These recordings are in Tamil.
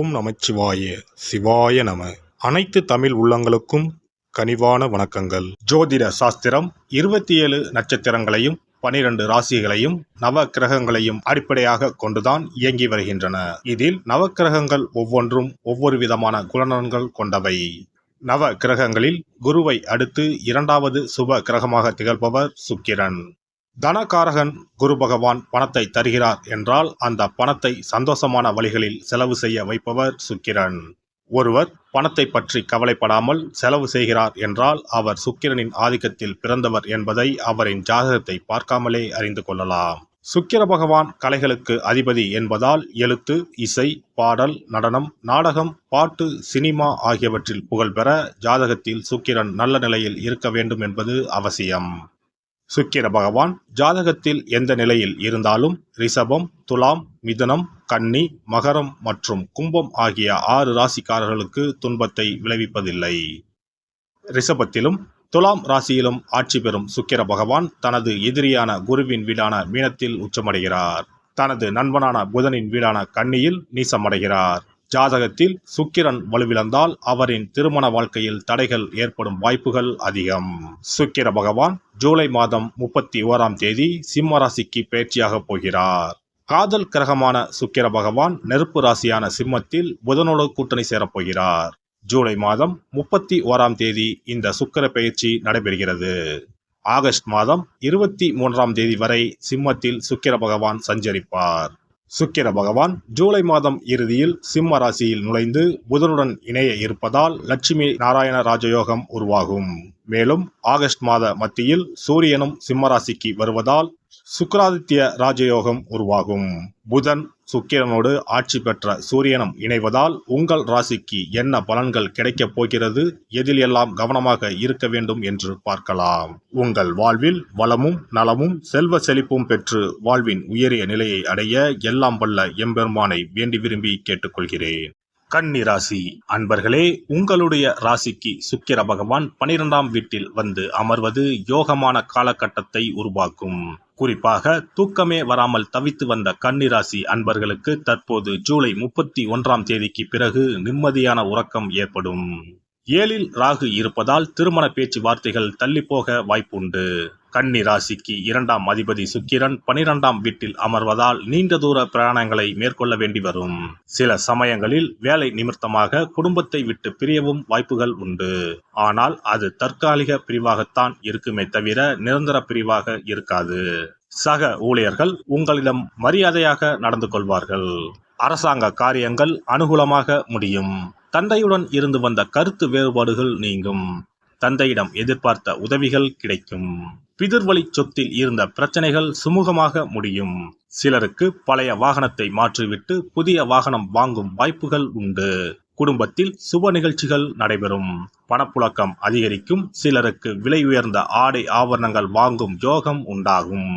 ஓம் நமச்சிவாய சிவாய நம. அனைத்து தமிழ் உள்ளங்களுக்கும் கனிவான வணக்கங்கள். ஜோதிட சாஸ்திரம் 27 நட்சத்திரங்களையும் 12 ராசிகளையும் நவ கிரகங்களையும் அடிப்படையாக கொண்டுதான் இயங்கி வருகின்றன. இதில் நவக்கிரகங்கள் ஒவ்வொன்றும் ஒவ்வொரு விதமான குணநலன்கள் கொண்டவை. நவ கிரகங்களில் குருவை அடுத்து இரண்டாவது சுப கிரகமாக திகழ்பவர் சுக்கிரன். தனகாரகன் குரு பகவான் பணத்தை தருகிறார் என்றால் அந்த பணத்தை சந்தோஷமான வழிகளில் செலவு செய்ய வைப்பவர் சுக்கிரன். ஒருவர் பணத்தை பற்றி கவலைப்படாமல் செலவு செய்கிறார் என்றால் அவர் சுக்கிரனின் ஆதிக்கத்தில் பிறந்தவர் என்பதை அவரின் ஜாதகத்தை பார்க்காமலே அறிந்து கொள்ளலாம். சுக்கிர பகவான் கலைகளுக்கு அதிபதி என்பதால் எழுத்து, இசை, பாடல், நடனம், நாடகம், பாட்டு, சினிமா ஆகியவற்றில் புகழ்பெற ஜாதகத்தில் சுக்கிரன் நல்ல நிலையில் இருக்க வேண்டும் என்பது அவசியம். சுக்கிர பகவான் ஜாதகத்தில் எந்த நிலையில் இருந்தாலும் ரிஷபம், துலாம், மிதுனம், கன்னி, மகரம் மற்றும் கும்பம் ஆகிய 6 ராசிக்காரர்களுக்கு துன்பத்தை விளைவிப்பதில்லை. ரிஷபத்திலும் துலாம் ராசியிலும் ஆட்சி பெறும் சுக்கிர பகவான் தனது எதிரியான குருவின் வீடான மீனத்தில் உச்சமடைகிறார். தனது நண்பனான புதனின் வீடான கன்னியில் நீசமடைகிறார். ஜாதகத்தில் சுக்கிரன் வலுவிழந்தால் அவரின் திருமண வாழ்க்கையில் தடைகள் ஏற்படும் வாய்ப்புகள் அதிகம். சுக்கிர பகவான் ஜூலை மாதம் 31ஆம் தேதி சிம்ம ராசிக்கு பயிற்சியாக போகிறார். காதல் கிரகமான சுக்கிர பகவான் நெருப்பு ராசியான சிம்மத்தில் புதனோடு கூட்டணி சேரப்போகிறார். ஜூலை மாதம் 31ஆம் தேதி இந்த சுக்கிர பயிற்சி நடைபெறுகிறது. ஆகஸ்ட் மாதம் 23ஆம் தேதி வரை சிம்மத்தில் சுக்கிர பகவான் சஞ்சரிப்பார். சுக்கிர பகவான் ஜூலை மாதம் இறுதியில் சிம்ம ராசியில் நுழைந்து புதனுடன் இணைய இருப்பதால் லட்சுமி நாராயண ராஜயோகம் உருவாகும். மேலும் ஆகஸ்ட் மாத மத்தியில் சூரியனும் சிம்ம ராசிக்கு வருவதால் சுக்கிராதித்ய ராஜயோகம் உருவாகும். புதன் சுக்கிரனோடு ஆட்சி பெற்ற சூரியனும் இணைவதால் உங்கள் ராசிக்கு என்ன பலன்கள் கிடைக்கப் போகிறது, எதில் எல்லாம் கவனமாக இருக்க வேண்டும் என்று பார்க்கலாம். உங்கள் வாழ்வில் வளமும் நலமும் செல்வ செழிப்பும் பெற்று வாழ்வின் உயரிய நிலையை அடைய எல்லாம் வல்ல எம்பெருமானை வேண்டி விரும்பி கேட்டுக்கொள்கிறேன். கன்னி ராசி அன்பர்களே, உங்களுடைய ராசிக்கு சுக்கிர பகவான் 12ஆம் வீட்டில் வந்து அமர்வது யோகமான காலகட்டத்தை உருவாக்கும். குறிப்பாக தூக்கமே வராமல் தவித்து வந்த கன்னி ராசி அன்பர்களுக்கு தற்போது ஜூலை 31ஆம் தேதிக்கு பிறகு நிம்மதியான உறக்கம் ஏற்படும். 7ல் ராகு இருப்பதால் திருமண பேச்சுவார்த்தைகள் தள்ளிப்போக வாய்ப்புண்டு. கன்னி ராசிக்கு 2ஆம் அதிபதி சுக்கிரன் 12ஆம் வீட்டில் அமர்வதால் நீண்ட தூர பிரயாணங்களை மேற்கொள்ள வேண்டி வரும். சில சமயங்களில் வேலை நிமித்தமாக குடும்பத்தை விட்டு பிரியவும் வாய்ப்புகள் உண்டு. ஆனால் அது தற்காலிக பிரிவாகத்தான் இருக்குமே தவிர நிரந்தர பிரிவாக இருக்காது. சக ஊழியர்கள் உங்களிடம் மரியாதையாக நடந்து கொள்வார்கள். அரசாங்க காரியங்கள் அனுகூலமாக முடியும். தந்தையுடன் இருந்து வந்த கருத்து வேறுபாடுகள் நீங்கும். தந்தையிடம் எதிர்பார்த்த உதவிகள் கிடைக்கும். பிதிர்வழி சொத்தில் இருந்த பிரச்சனைகள் சுமூகமாக முடியும். சிலருக்கு பழைய வாகனத்தை மாற்றிவிட்டு புதிய வாகனம் வாங்கும் வாய்ப்புகள் உண்டு. குடும்பத்தில் சுப நிகழ்ச்சிகள் நடைபெறும். பணப்புழக்கம் அதிகரிக்கும். சிலருக்கு விலை உயர்ந்த ஆடை ஆபரணங்கள் வாங்கும் யோகம் உண்டாகும்.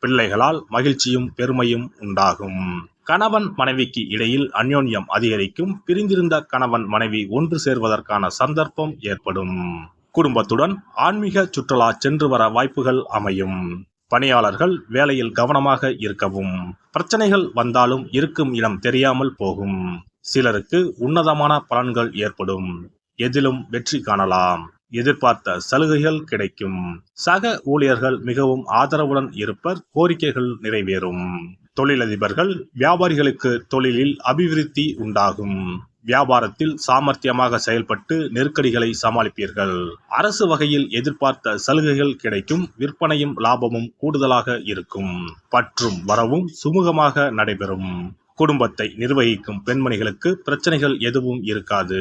பிள்ளைகளால் மகிழ்ச்சியும் பெருமையும் உண்டாகும். கணவன் மனைவிக்கு இடையில் அந்யோன்யம் அதிகரிக்கும். பிரிந்திருந்த கணவன் மனைவி ஒன்று சேர்வதற்கான சந்தர்ப்பம் ஏற்படும். குடும்பத்துடன் ஆன்மீக சுற்றுலா சென்று வர வாய்ப்புகள் அமையும். பணியாளர்கள் வேலையில் கவனமாக இருக்கவும். பிரச்சனைகள் வந்தாலும் இருக்கும் இடம் தெரியாமல் போகும். சிலருக்கு உன்னதமான பலன்கள் ஏற்படும். எதிலும் வெற்றி காணலாம். எதிர்பார்த்த சலுகைகள் கிடைக்கும். சக ஊழியர்கள் மிகவும் ஆதரவுடன் இருப்பர். கோரிக்கைகள் நிறைவேறும். தொழிலதிபர்கள் வியாபாரிகளுக்கு தொழிலில் அபிவிருத்தி உண்டாகும். வியாபாரத்தில் சாமர்த்தியமாக செயல்பட்டு நெருக்கடிகளை சமாளிப்பீர்கள். அரசு வகையில் எதிர்பார்த்த சலுகைகள் கிடைக்கும். விற்பனையும் லாபமும் கூடுதலாக இருக்கும். பற்றும் வரவும் சுமூகமாக நடைபெறும். குடும்பத்தை நிர்வகிக்கும் பெண்மணிகளுக்கு பிரச்சனைகள் எதுவும் இருக்காது.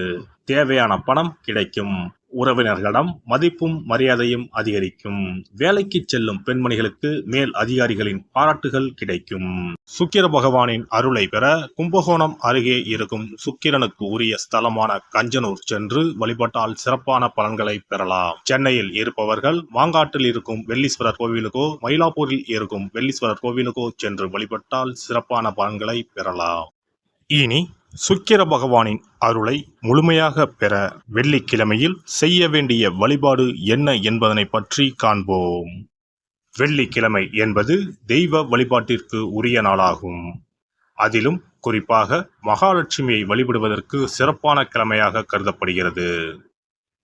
தேவையான பணம் கிடைக்கும். உறவினர்களிடம் மதிப்பும் மரியாதையும் அதிகரிக்கும். வேலைக்கு செல்லும் பெண்மணிகளுக்கு மேல் அதிகாரிகளின் பாராட்டுகள் கிடைக்கும். சுக்கிர பகவானின் அருளை பெற கும்பகோணம் அருகே இருக்கும் சுக்கிரனுக்கு உரிய ஸ்தலமான கஞ்சனூர் சென்று வழிபட்டால் சிறப்பான பலன்களை பெறலாம். சென்னையில் இருப்பவர்கள் மாங்காட்டில் இருக்கும் வெள்ளீஸ்வரர் கோவிலுக்கோ மயிலாப்பூரில் இருக்கும் வெள்ளீஸ்வரர் கோவிலுக்கோ சென்று வழிபட்டால் சிறப்பான பலன்களை பெறலாம். இனி சுக்கிர பகவானின் அருளை முழுமையாக பெற வெள்ளிக்கிழமையில் செய்ய வேண்டிய வழிபாடு என்ன என்பதனை பற்றி காண்போம். வெள்ளிக்கிழமை என்பது தெய்வ வழிபாட்டிற்கு உரிய நாளாகும். அதிலும் குறிப்பாக மகாலட்சுமியை வழிபடுவதற்கு சிறப்பான கிழமையாக கருதப்படுகிறது.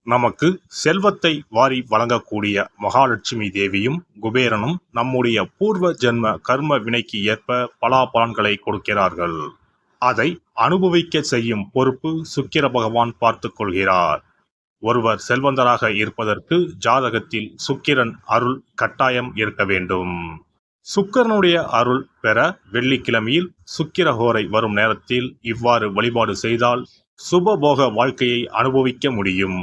நமக்கு செல்வத்தை வாரி வழங்கக்கூடிய மகாலட்சுமி தேவியும் குபேரனும் நம்முடைய பூர்வ ஜென்ம கர்ம வினைக்கு ஏற்ப பலாபலன்களை கொடுக்கிறார்கள். அதை அனுபவிக்க செய்யும் பொறுப்பு சுக்கிர பகவான் பார்த்துக் கொள்கிறார். ஒருவர் செல்வந்தராக இருப்பதற்கு ஜாதகத்தில் சுக்கிரன் அருள் கட்டாயம் இருக்க வேண்டும். சுக்கிரனுடைய அருள் பெற வெள்ளிக்கிழமையில் சுக்கிரஹோரை வரும் நேரத்தில் இவ்வாறு வழிபாடு செய்தால் சுபபோக வாழ்க்கையை அனுபவிக்க முடியும்.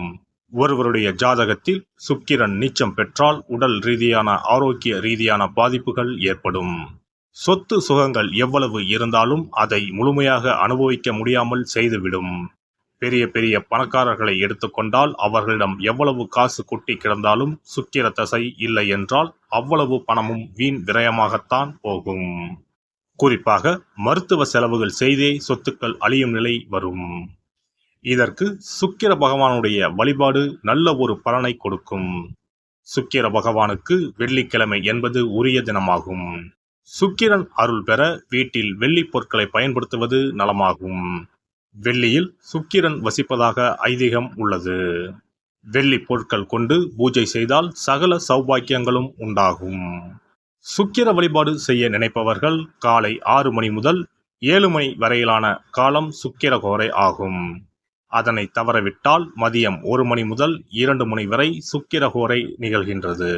ஒருவருடைய ஜாதகத்தில் சுக்கிரன் நீச்சம் பெற்றால் உடல் ரீதியான ஆரோக்கிய ரீதியான பாதிப்புகள் ஏற்படும். சொத்து சுகங்கள் எவ்வளவு இருந்தாலும் அதை முழுமையாக அனுபவிக்க முடியாமல் செய்துவிடும். பெரிய பெரிய பணக்காரர்களை எடுத்துக்கொண்டால் அவர்களிடம் எவ்வளவு காசு கொட்டி கிடந்தாலும் சுக்கிர தசை இல்லை என்றால் அவ்வளவு பணமும் வீண் விரயமாகத்தான் போகும். குறிப்பாக மருத்துவ செலவுகள் செய்தே சொத்துக்கள் அழியும் நிலை வரும். இதற்கு சுக்கிர பகவானுடைய வழிபாடு நல்ல ஒரு பலனை கொடுக்கும். சுக்கிர பகவானுக்கு வெள்ளிக்கிழமை என்பது உரிய தினமாகும். சுக்கிரன் அருள் பெற வீட்டில் வெள்ளி பொருட்களை பயன்படுத்துவது நலமாகும். வெள்ளியில் சுக்கிரன் வசிப்பதாக ஐதீகம் உள்ளது. வெள்ளி பொருட்கள் கொண்டு பூஜை செய்தால் சகல சௌபாக்கியங்களும் உண்டாகும். சுக்கிர வழிபாடு செய்ய நினைப்பவர்கள் காலை 6 மணி முதல் 7 மணி வரையிலான காலம் சுக்கிரஹோரை ஆகும். அதனை தவறவிட்டால் மதியம் 1 மணி முதல் 2 மணி வரை சுக்கிரஹோரை நிகழ்கின்றது.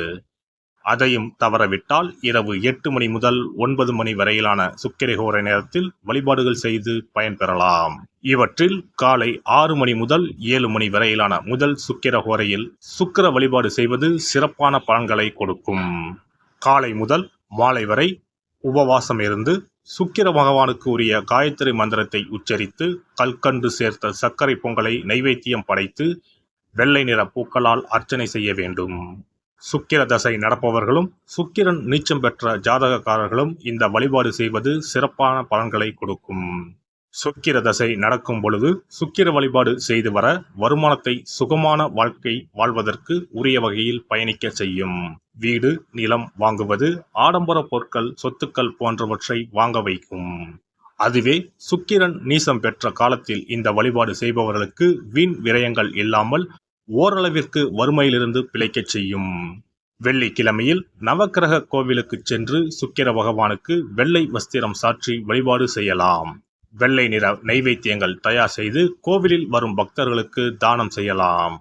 அதையும் தவறவிட்டால் இரவு 8 மணி முதல் 9 மணி வரையிலான சுக்கிரஹோரை நேரத்தில் வழிபாடுகள் செய்து பயன்பெறலாம். இவற்றில் காலை 6 மணி முதல் 7 மணி வரையிலான முதல் சுக்கிரஹோரையில் சுக்கிர வழிபாடு செய்வது சிறப்பான பலன்களை கொடுக்கும். காலை முதல் மாலை வரை உபவாசம் இருந்து சுக்கிர பகவானுக்கு உரிய காயத்ரி மந்திரத்தை உச்சரித்து கல்கண்டு சேர்த்த சர்க்கரை பொங்கலை நைவேத்தியம் படைத்து வெள்ளை நிற பூக்களால் அர்ச்சனை செய்ய வேண்டும். சுக்கிர தசை நடப்பவர்களும் சுக்கிரன் நீச்சம் பெற்ற ஜாதகக்காரர்களும் இந்த வழிபாடு செய்வது சிறப்பான பலன்களை கொடுக்கும். சுக்கிர தசை நடக்கும் பொழுது சுக்கிர வழிபாடு செய்து வர வருமானத்தை சுகமான வாழ்க்கை வாழ்வதற்கு உரிய வகையில் பயணிக்க செய்யும். வீடு நிலம் வாங்குவது, ஆடம்பர பொருட்கள் சொத்துக்கள் போன்றவற்றை வாங்க வைக்கும். அதுவே சுக்கிரன் நீசம் பெற்ற காலத்தில் இந்த வழிபாடு செய்பவர்களுக்கு வீண் விரயங்கள் இல்லாமல் ஓரளவிற்கு வறுமையிலிருந்து பிழைக்கச் செய்யும். வெள்ளிக்கிழமையில் நவக்கிரக கோவிலுக்கு சென்று சுக்கிர பகவானுக்கு வெள்ளை வஸ்திரம் சாற்றி வழிபாடு செய்யலாம். வெள்ளை நிற நைவேத்தியங்கள் தயார் செய்து கோவிலில் வரும் பக்தர்களுக்கு தானம் செய்யலாம்.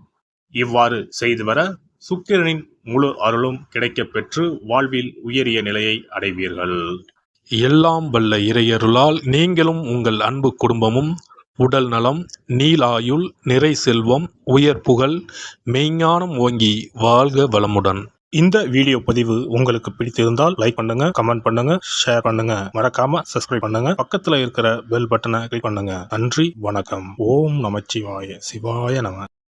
இவ்வாறு செய்து வர சுக்கிரனின் முழு அருளும் கிடைக்கப் பெற்று வாழ்வில் உயரிய நிலையை அடைவீர்கள். எல்லாம் வல்ல இறையருளால் நீங்களும் உங்கள் அன்பு குடும்பமும் உடல் நலம், நீலாயுள், நிறை செல்வம், உயர் புகழ், மெய்ஞானம் ஓங்கி வாழ்க வளமுடன். இந்த வீடியோ பதிவு உங்களுக்கு பிடித்திருந்தால் லைக் பண்ணுங்க, கமெண்ட் பண்ணுங்க, ஷேர் பண்ணுங்க, மறக்காம சப்ஸ்கிரைப் பண்ணுங்க, பக்கத்துல இருக்கிற பெல் பட்டனை கிளிக் பண்ணுங்க. நன்றி, வணக்கம். ஓம் நமச்சிவாய. சிவாய நம.